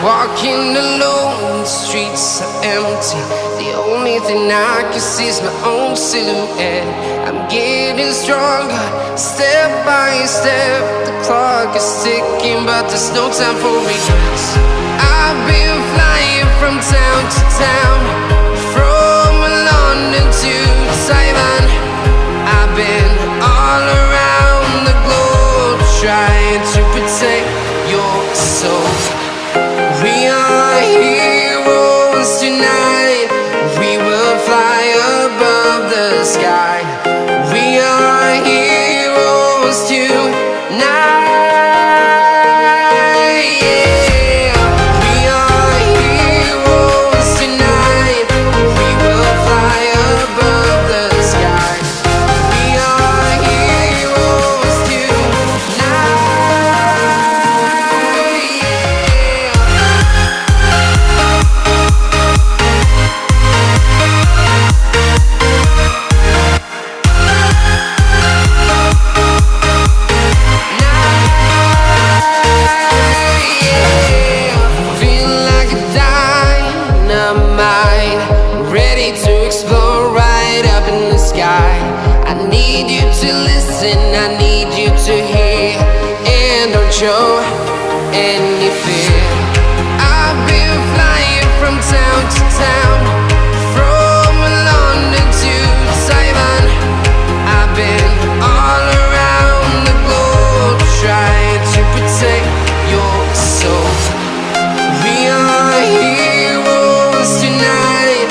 Walking alone, the streets are empty. The only thing I can see is my own silhouette. I'm getting stronger, step by step. The clock is ticking, but there's no time for regrets. I've been flying from town to town, from London to Taiwan. I've been all around the globe, trying to protect your soul. We are heroes tonight. We will fly above the sky. We are heroes tonight. Yeah. We are heroes tonight. We will fly above the sky. We are heroes tonight. Ready to explore right up in the sky. I need you to listen, I need you to hear, and don't show any fear. I've been flying from town to town, from London to Taiwan. I've been all around the globe, trying to protect your soul. We are heroes tonight.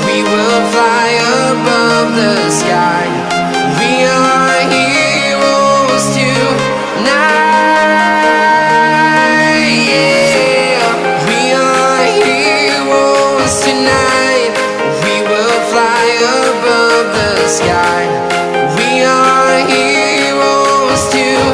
We will fly above the sky. We are heroes tonight. Yeah. We are heroes tonight. We will fly above the sky. We are heroes tonight.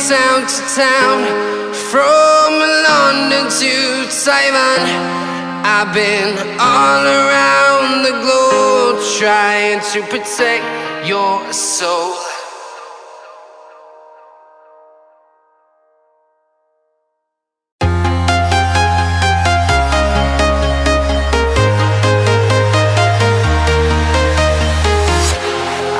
Town to town, from London to Taiwan. I've been all around the globe, trying to protect your soul.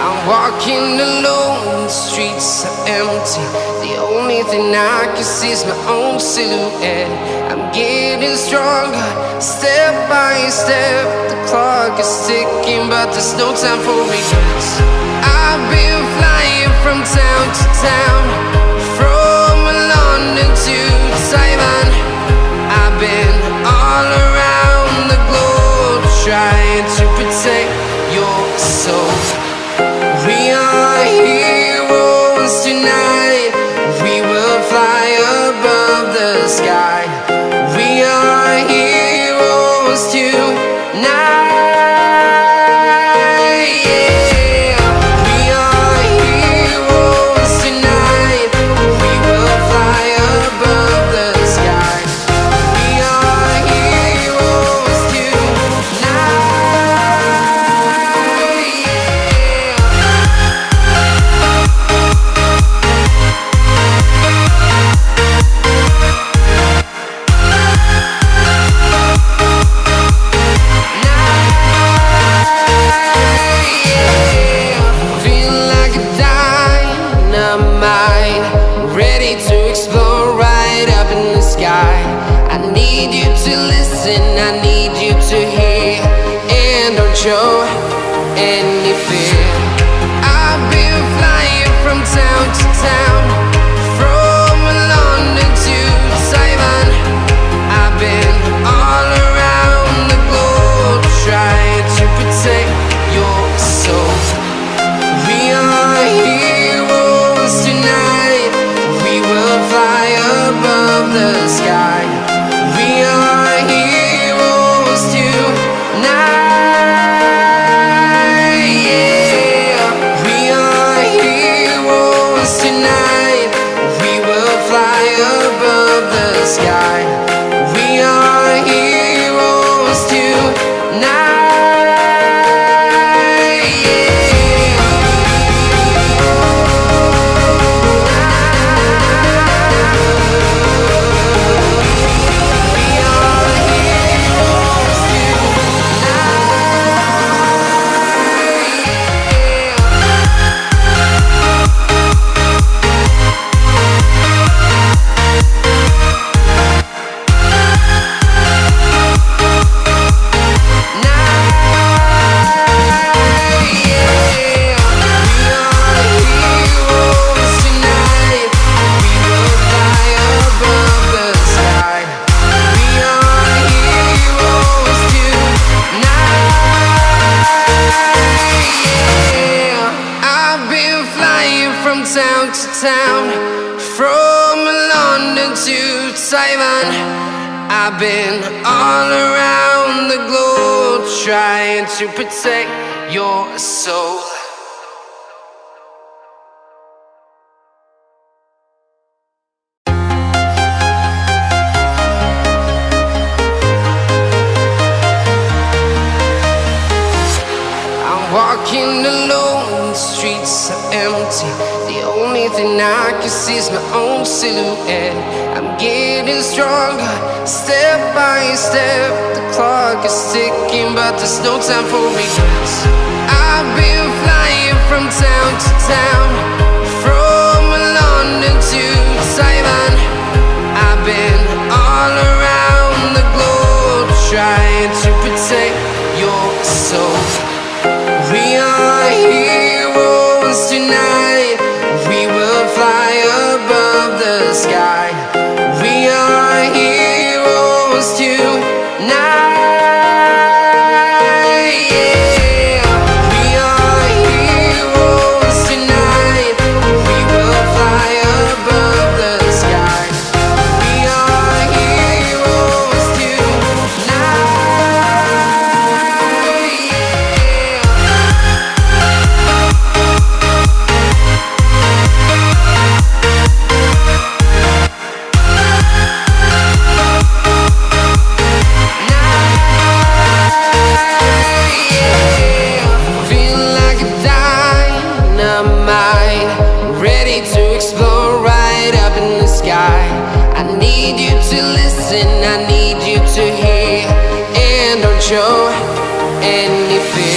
I'm walking alone, the streets are empty. The only thing I can see is my own silhouette. I'm getting stronger, step by step. The clock is ticking, but there's no time for regrets. I've been flying from town to town, from London to Taiwan. I've been all around the globe, trying to protect your soul. We are heroes tonight. We will fly above the sky. We are heroes tonight. Yeah. We are heroes tonight. We will fly above the sky. We are heroes tonight. show any fear. I've been flying from to town, from London to Taiwan. I've been all around the globe trying to protect your soul. We are heroes tonight. We will fly above the sky. We are heroes tonight. Yeah. We are heroes tonight. We will fly above the sky. We are heroes tonight. Town to town, from London to Taiwan. I've been all around the globe trying to protect your soul. I'm walking alone, the streets are empty. The only thing I can see is my own silhouette. I'm getting stronger, step by step. The clock is ticking, but there's no time for regrets. I've been flying from town to town, from London to Taiwan. I've been all around the globe trying to protect your soul. We are heroes tonight. We will fly above the sky. We are heroes tonight. Yeah. We are heroes tonight. We will fly above the sky. We are heroes tonight. I need you to listen, I need you to hear, and don't show any fear.